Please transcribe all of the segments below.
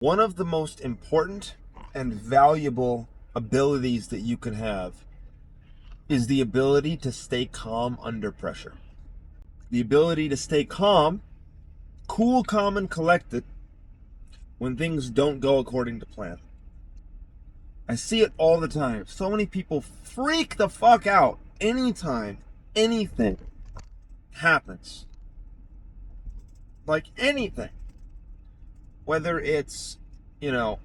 One of the most important and valuable abilities that you can have is the ability to stay calm under pressure. The ability to stay calm, cool, calm, and collected when things don't go according to plan. I see it all the time. So many people freak the fuck out anytime anything happens. Like anything. Whether it's, it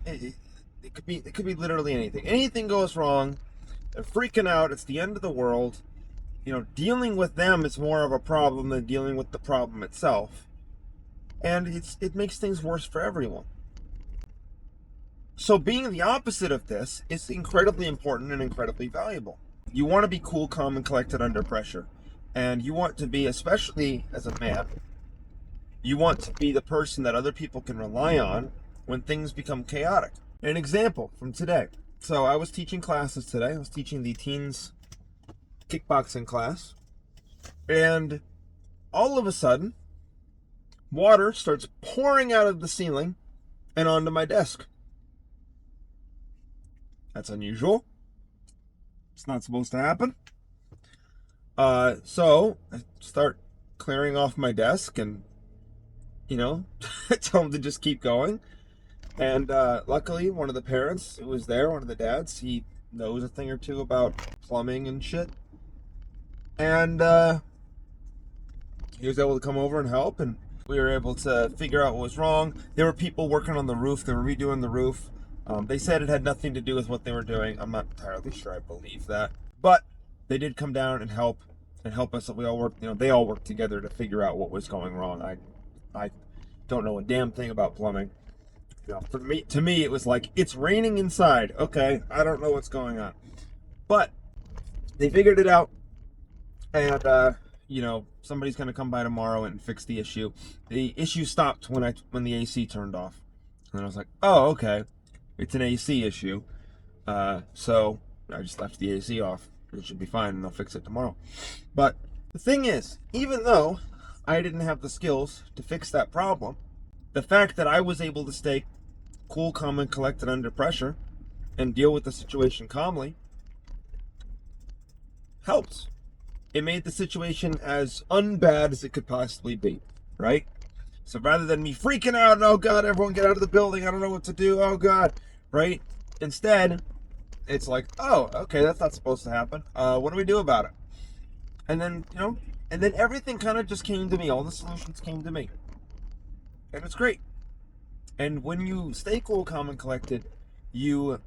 could be literally anything. Anything goes wrong, they're freaking out, it's the end of the world. Dealing with them is more of a problem than dealing with the problem itself. And it makes things worse for everyone. So being the opposite of this is incredibly important and incredibly valuable. You want to be cool, calm, and collected under pressure. And you want to be, especially as a man, you want to be the person that other people can rely on when things become chaotic. An example from today. So I was teaching classes today. I was teaching the teens kickboxing class. And all of a sudden, water starts pouring out of the ceiling and onto my desk. That's unusual. It's not supposed to happen. So I start clearing off my desk and, tell them to just keep going. And luckily, one of the parents who was there, one of the dads, he knows a thing or two about plumbing and shit. And he was able to come over and help, and we were able to figure out what was wrong. There were people working on the roof. They were redoing the roof. They said it had nothing to do with what they were doing. I'm not entirely sure I believe that. But they did come down and help us. We all worked, they all worked together to figure out what was going wrong. I don't know a damn thing about plumbing. To me, it was like, it's raining inside. Okay, I don't know what's going on. But they figured it out, and somebody's gonna come by tomorrow and fix the issue. The issue stopped when the AC turned off, and I was like, oh, okay, it's an AC issue. So I just left the AC off. It should be fine, and they'll fix it tomorrow. But the thing is, even though I didn't have the skills to fix that problem, the fact that I was able to stay cool, calm, and collected under pressure and deal with the situation calmly helped. It made the situation as unbad as it could possibly be, right? So rather than me freaking out, oh God, everyone get out of the building, I don't know what to do, oh God, right? Instead, it's like, oh, okay, that's not supposed to happen. What do we do about it? And then, everything kind of just came to me. All the solutions came to me. And it's great. And when you stay cool, calm, and collected, you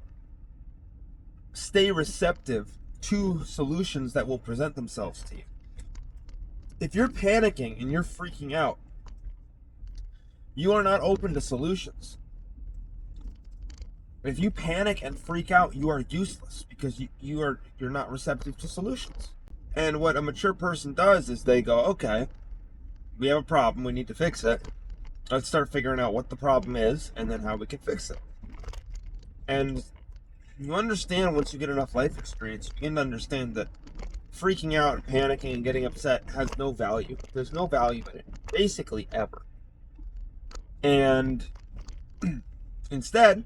stay receptive to solutions that will present themselves to you. If you're panicking and you're freaking out, you are not open to solutions. If you panic and freak out, you are useless because you're not receptive to solutions. And what a mature person does is they go, okay, we have a problem, we need to fix it. Let's start figuring out what the problem is and then how we can fix it. And you understand, once you get enough life experience, you begin to understand that freaking out and panicking and getting upset has no value. There's no value in it, basically ever. And instead,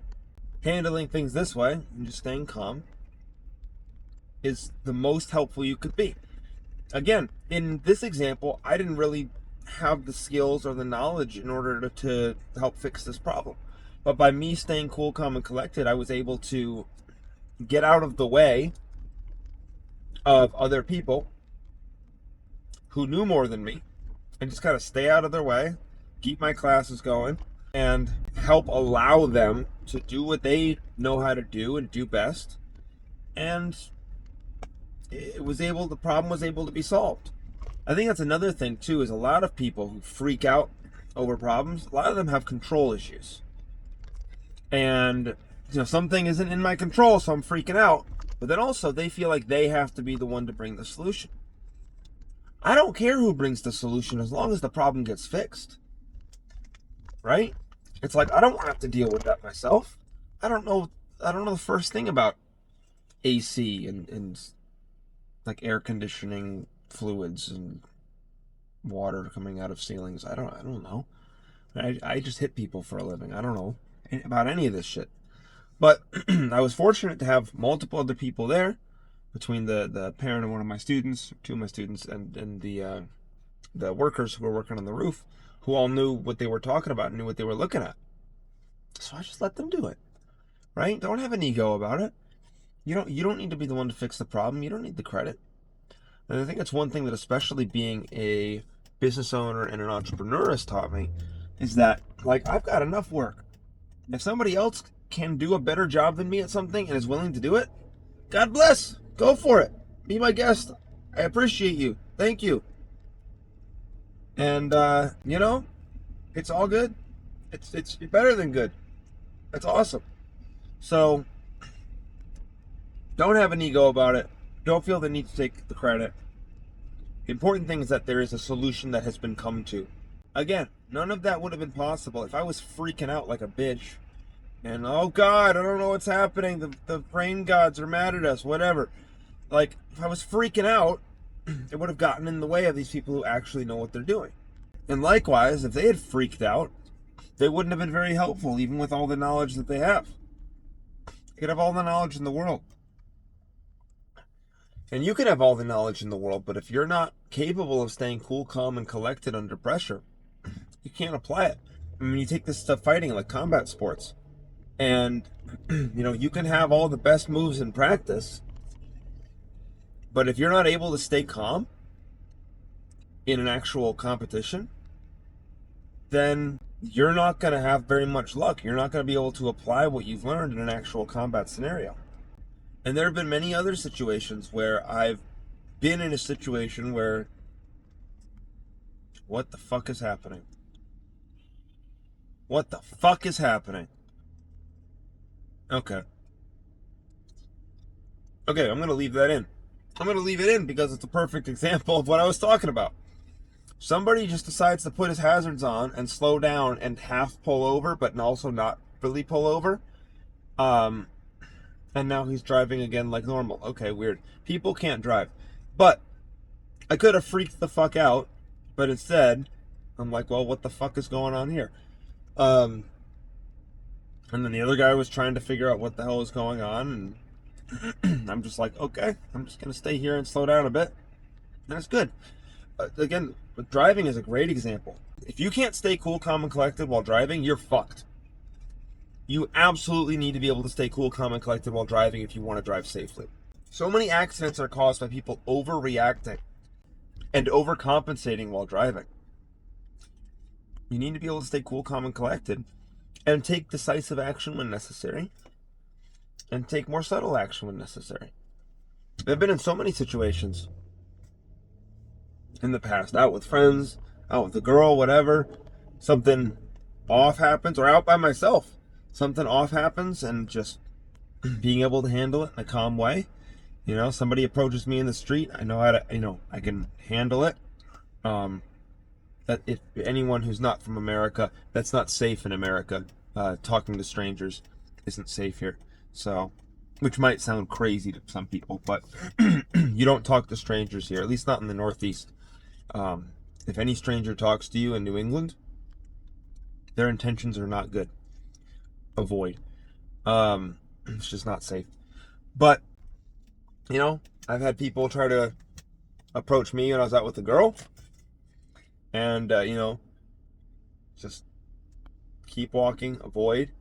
handling things this way and just staying calm is the most helpful you could be. Again, in this example, I didn't really have the skills or the knowledge in order to help fix this problem. But by me staying cool, calm, and collected, I was able to get out of the way of other people who knew more than me and just kind of stay out of their way, keep my classes going, and help allow them to do what they know how to do and do best. And the problem was able to be solved. I think that's another thing too, is a lot of people who freak out over problems, a lot of them have control issues. And something isn't in my control, so I'm freaking out. But then also they feel like they have to be the one to bring the solution. I don't care who brings the solution as long as the problem gets fixed. Right? It's like, I don't have to deal with that myself. I don't know the first thing about AC and like air conditioning fluids and water coming out of ceilings. I don't know. I just hit people for a living. I don't know. about any of this shit. But I was fortunate to have multiple other people there, between the parent of one of my students, two of my students, and the workers who were working on the roof, who all knew what they were talking about and knew what they were looking at. So I just let them do it, right? Don't have an ego about it. You don't need to be the one to fix the problem. You don't need the credit. And I think that's one thing that, especially being a business owner and an entrepreneur, has taught me, is that, like, I've got enough work. If somebody else can do a better job than me at something and is willing to do it, God bless. Go for it. Be my guest. I appreciate you. Thank you. And it's all good. It's better than good. That's awesome. So don't have an ego about it. Don't feel the need to take the credit. The important thing is that there is a solution that has been come to. Again, none of that would have been possible if I was freaking out like a bitch. And, oh God, I don't know what's happening. The rain gods are mad at us, whatever. Like, if I was freaking out, it would have gotten in the way of these people who actually know what they're doing. And likewise, if they had freaked out, they wouldn't have been very helpful, even with all the knowledge that they have. They could have all the knowledge in the world. And you can have all the knowledge in the world, but if you're not capable of staying cool, calm, and collected under pressure, you can't apply it. I mean, you take this stuff fighting, like combat sports, and you can have all the best moves in practice, but if you're not able to stay calm in an actual competition, then you're not going to have very much luck. You're not going to be able to apply what you've learned in an actual combat scenario. And there have been many other situations where I've been in a situation where, what the fuck is happening? What the fuck is happening? Okay, I'm going to leave that in. I'm going to leave it in because it's a perfect example of what I was talking about. Somebody just decides to put his hazards on and slow down and half pull over, but also not really pull over. And now he's driving again like normal. Okay, weird. People can't drive. But I could have freaked the fuck out, but instead, I'm like, well, what the fuck is going on here? And then the other guy was trying to figure out what the hell is going on, and I'm just like, okay, I'm just going to stay here and slow down a bit. And that's good. Again, driving is a great example. If you can't stay cool, calm, and collected while driving, you're fucked. You absolutely need to be able to stay cool, calm, and collected while driving if you want to drive safely. So many accidents are caused by people overreacting and overcompensating while driving. You need to be able to stay cool, calm, and collected and take decisive action when necessary and take more subtle action when necessary. I've been in so many situations in the past, out with friends, out with a girl, whatever, something off happens, or out by myself. Something off happens, and just being able to handle it in a calm way. Somebody approaches me in the street, I know how to, I can handle it. That if anyone who's not from America, that's not safe in America. Talking to strangers isn't safe here. So, which might sound crazy to some people, but you don't talk to strangers here, at least not in the Northeast. If any stranger talks to you in New England, their intentions are not good. Avoid. It's just not safe. But I've had people try to approach me when I was out with a girl, and just keep walking, avoid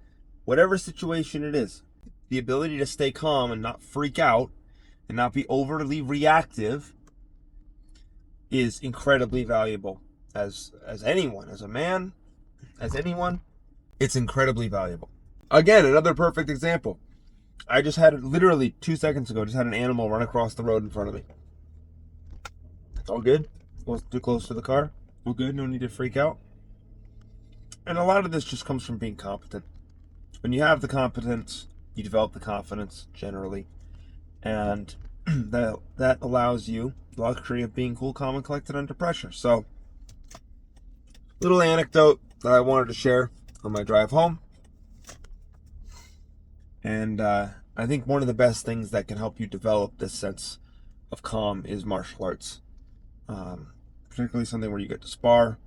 whatever situation it is. The ability to stay calm and not freak out and not be overly reactive is incredibly valuable. As anyone, as a man, as anyone, it's incredibly valuable. Again, another perfect example. I just had, literally 2 seconds ago, just had an animal run across the road in front of me. It's all good. Wasn't too close to the car. All good. No need to freak out. And a lot of this just comes from being competent. When you have the competence, you develop the confidence, generally. And that allows you the luxury of being cool, calm, and collected under pressure. So, little anecdote that I wanted to share on my drive home. And I think one of the best things that can help you develop this sense of calm is martial arts. Particularly something where you get to spar,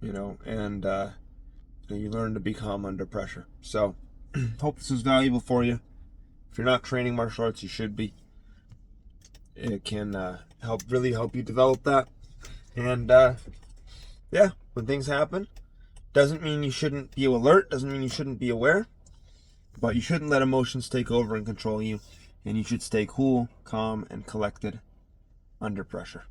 and You learn to be calm under pressure. So, hope this is valuable for you. If you're not training martial arts, you should be. It can really help you develop that. And yeah, when things happen, doesn't mean you shouldn't be alert, doesn't mean you shouldn't be aware, but you shouldn't let emotions take over and control you, and you should stay cool, calm, and collected under pressure.